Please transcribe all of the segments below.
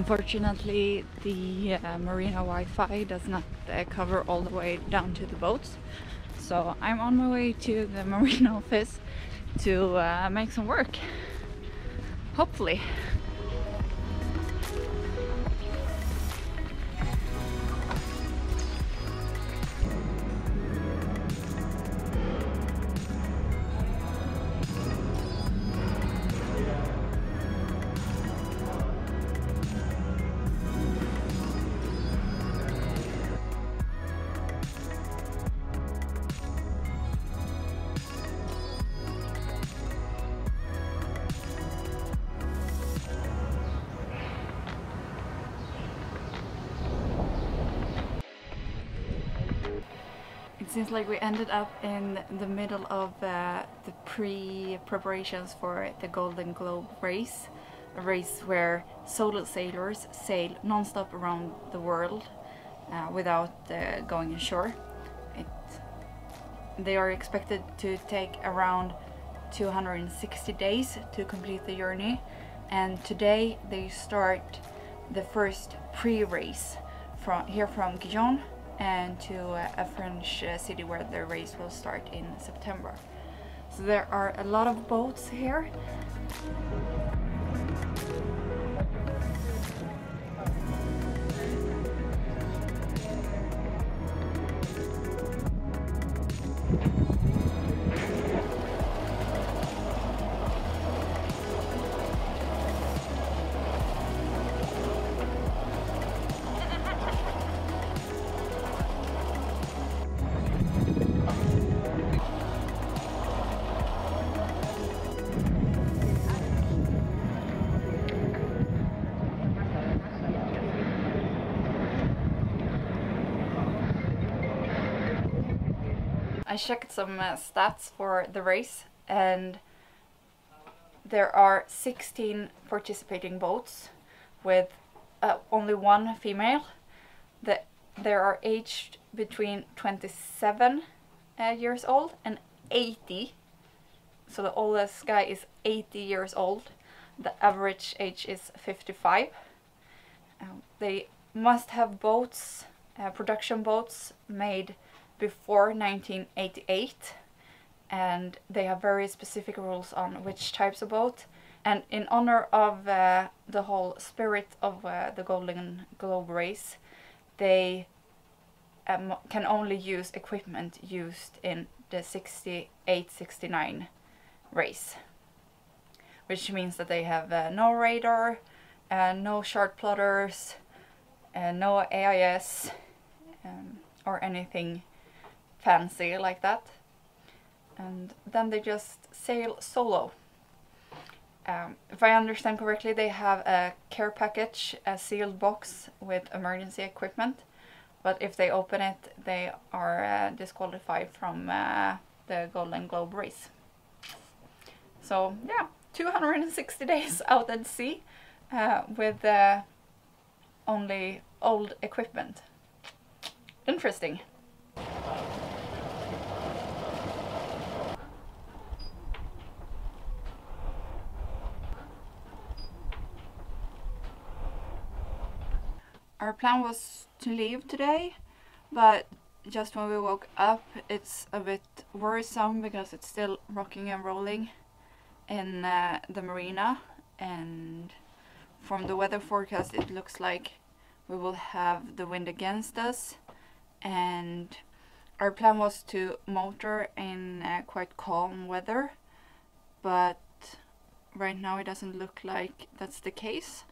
Unfortunately, the marina Wi-Fi does not cover all the way down to the boats, so I'm on my way to the marina office to make some work, hopefully. It seems like we ended up in the middle of the pre-preparations for the Golden Globe race, a race where solo sailors sail non-stop around the world without going ashore. They are expected to take around 260 days to complete the journey, and today they start the first pre-race here from Gijón and to a French city where the race will start in September. So there are a lot of boats here. I checked some stats for the race, and there are 16 participating boats with only one female. They are aged between 27 years old and 80. So the oldest guy is 80 years old. The average age is 55. They must have boats, production boats made before 1988, and they have very specific rules on which types of boat. And in honor of the whole spirit of the Golden Globe race, they can only use equipment used in the 68-69 race, which means that they have no radar, no chart plotters, no AIS, or anything fancy like that. And then they just sail solo. If I understand correctly, they have a care package, a sealed box with emergency equipment, but if they open it, they are disqualified from the Golden Globe race. So yeah, 260 days out at sea with only old equipment. Interesting. Our plan was to leave today, but just when we woke up, it's a bit worrisome because it's still rocking and rolling in the marina, and from the weather forecast it looks like we will have the wind against us. And our plan was to motor in quite calm weather, but right now it doesn't look like that's the case.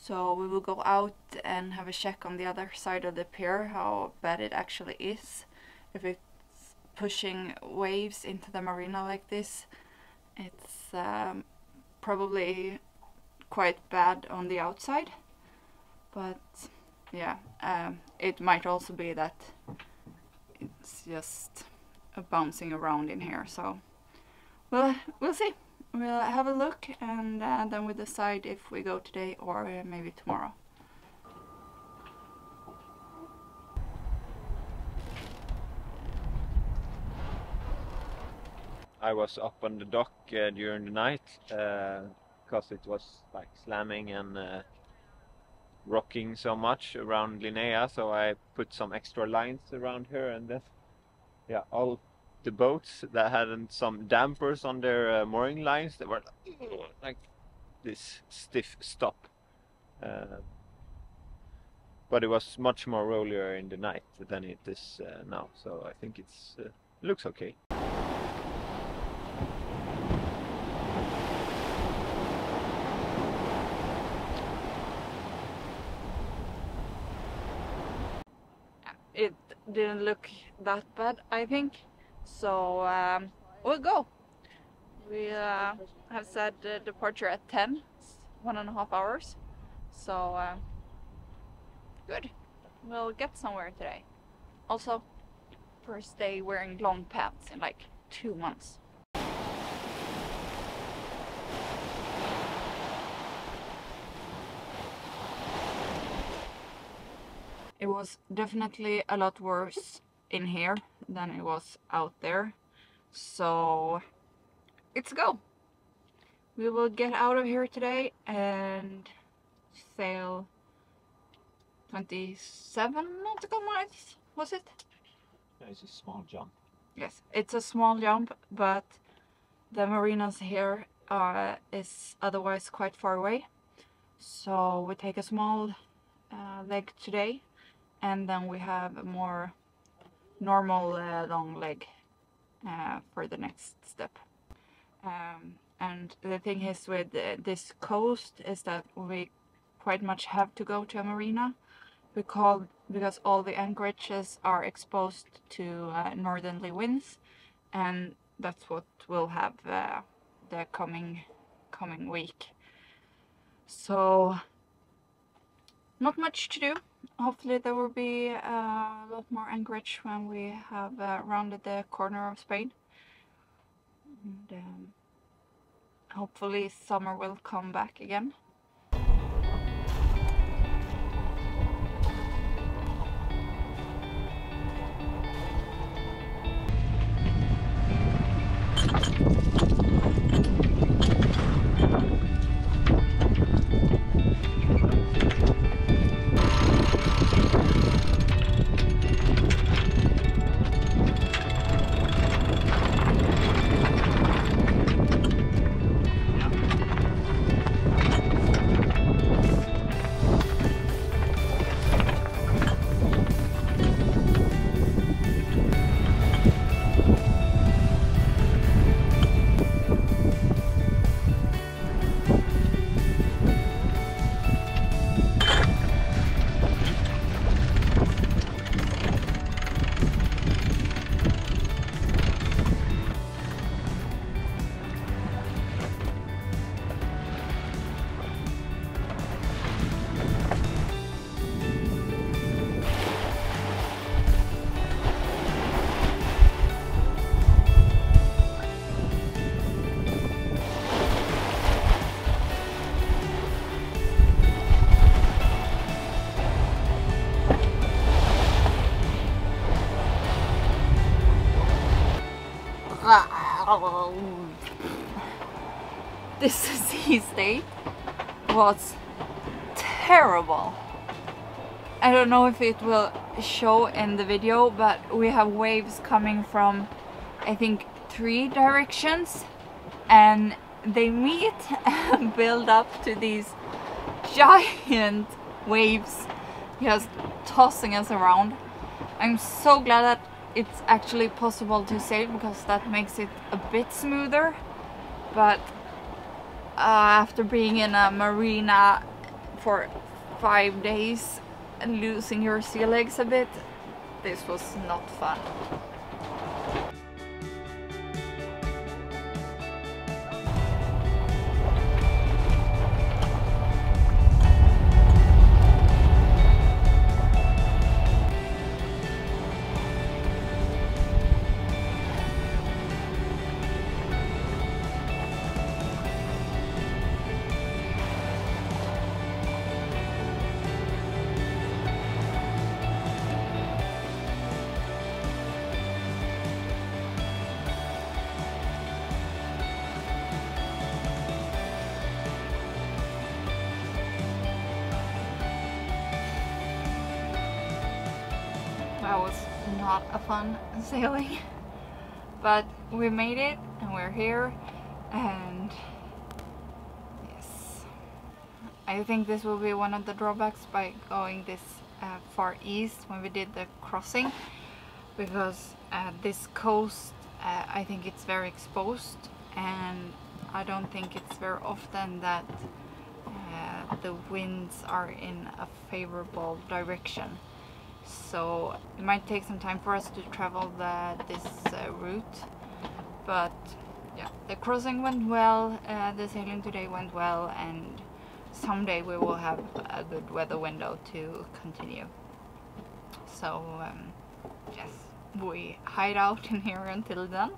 So we will go out and have a check on the other side of the pier how bad it actually is. If it's pushing waves into the marina like this, it's probably quite bad on the outside. But yeah, it might also be that it's just bouncing around in here. So we'll see. We'll have a look, and then we'll decide if we go today or maybe tomorrow. I was up on the dock during the night because it was like slamming and rocking so much around Linnea, so I put some extra lines around her, and then yeah, all the boats that had some dampers on their mooring lines that were like this stiff stop. But it was much more rollier in the night than it is now, so I think it's looks okay. It didn't look that bad, I think. So we'll go. We have set the departure at 10, 1.5 hours. So good. We'll get somewhere today. Also, first day wearing long pants in like 2 months. It was definitely a lot worse in here than it was out there. So let's go. We will get out of here today and sail 27 nautical miles, was it? Yeah, it's a small jump. Yes, it's a small jump, but the marinas here is otherwise quite far away. So we take a small leg today, and then we have a more normal long leg for the next step. And the thing is with this coast is that we quite much have to go to a marina because all the anchorages are exposed to northerly winds, and that's what we'll have the coming week. So not much to do. Hopefully there will be a lot more anchorage when we have rounded the corner of Spain. And hopefully summer will come back again. This sea state was terrible. I don't know if it will show in the video, but we have waves coming from, I think, 3 directions, and they meet and build up to these giant waves just tossing us around. I'm so glad that it's actually possible to sail, because that makes it a bit smoother, but after being in a marina for 5 days and losing your sea legs a bit, this was not fun. That was not a fun sailing, but we made it and we're here, and yes, I think this will be one of the drawbacks by going this far east when we did the crossing, because this coast, I think it's very exposed, and I don't think it's very often that the winds are in a favorable direction. So it might take some time for us to travel this route, but yeah, the crossing went well, the sailing today went well, and someday we will have a good weather window to continue. So yes, we hide out in here until then.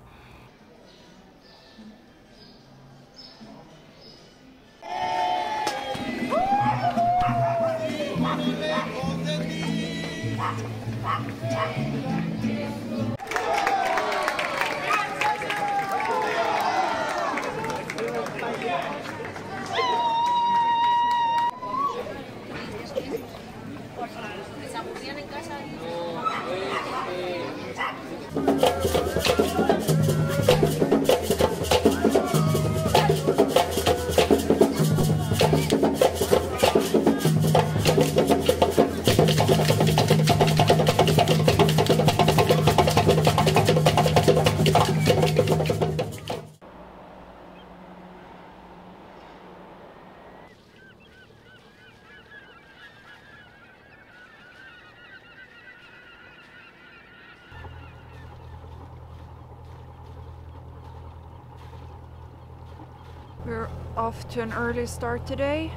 We're off to an early start today.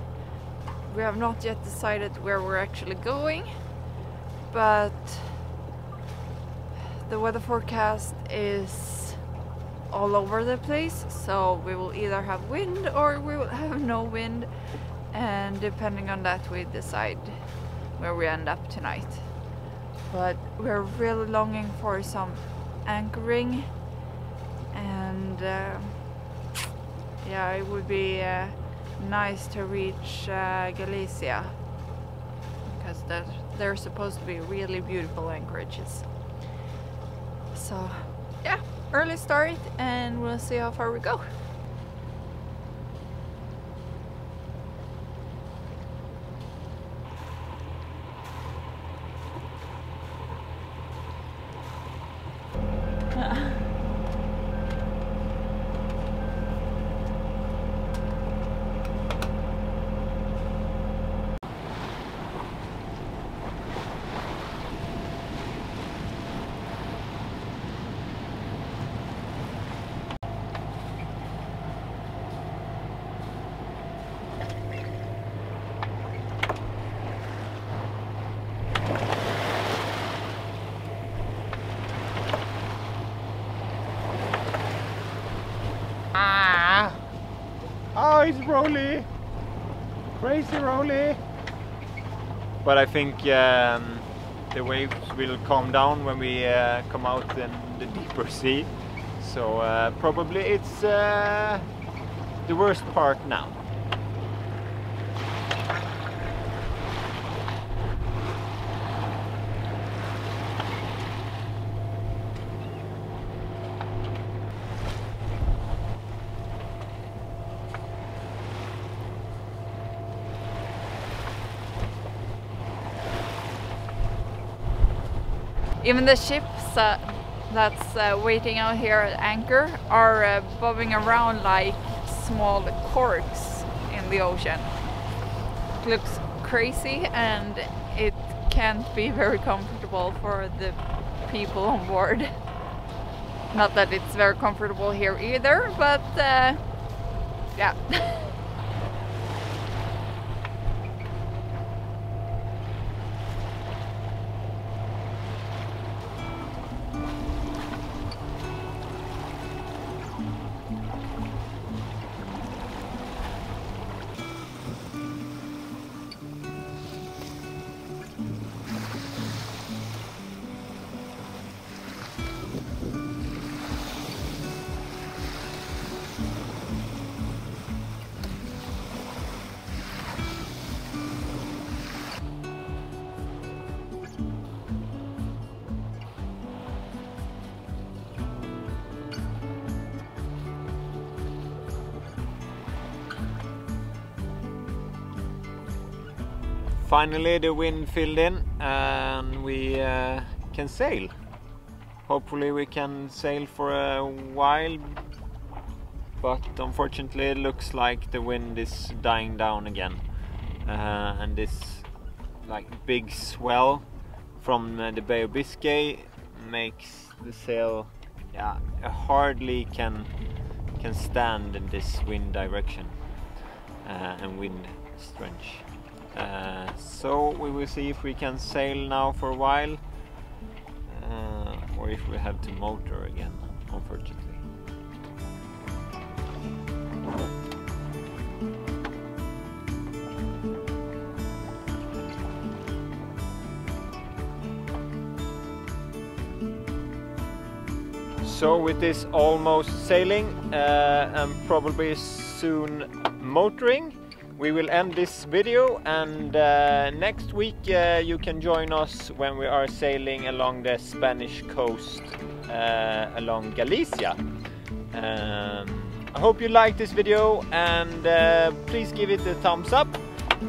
We have not yet decided where we're actually going, but the weather forecast is all over the place, so we will either have wind or we will have no wind, and depending on that we decide where we end up tonight. But we're really longing for some anchoring, and yeah, it would be nice to reach Galicia, because they're supposed to be really beautiful anchorages. So yeah, early start, and we'll see how far we go. Oh, it's rolly! Crazy rolly! But I think the waves will calm down when we come out in the deeper sea. So probably it's the worst part now. Even the ships that's waiting out here at anchor are bobbing around like small corks in the ocean. It looks crazy, and it can't be very comfortable for the people on board. Not that it's very comfortable here either, but yeah. Finally the wind filled in and we can sail. Hopefully we can sail for a while, but unfortunately it looks like the wind is dying down again. And this like big swell from the Bay of Biscay makes the sail hardly can stand in this wind direction and wind strength. So we will see if we can sail now for a while, or if we have to motor again, unfortunately. So with this almost sailing and probably soon motoring, we will end this video, and next week you can join us when we are sailing along the Spanish coast along Galicia. I hope you liked this video, and please give it a thumbs up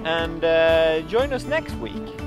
and join us next week.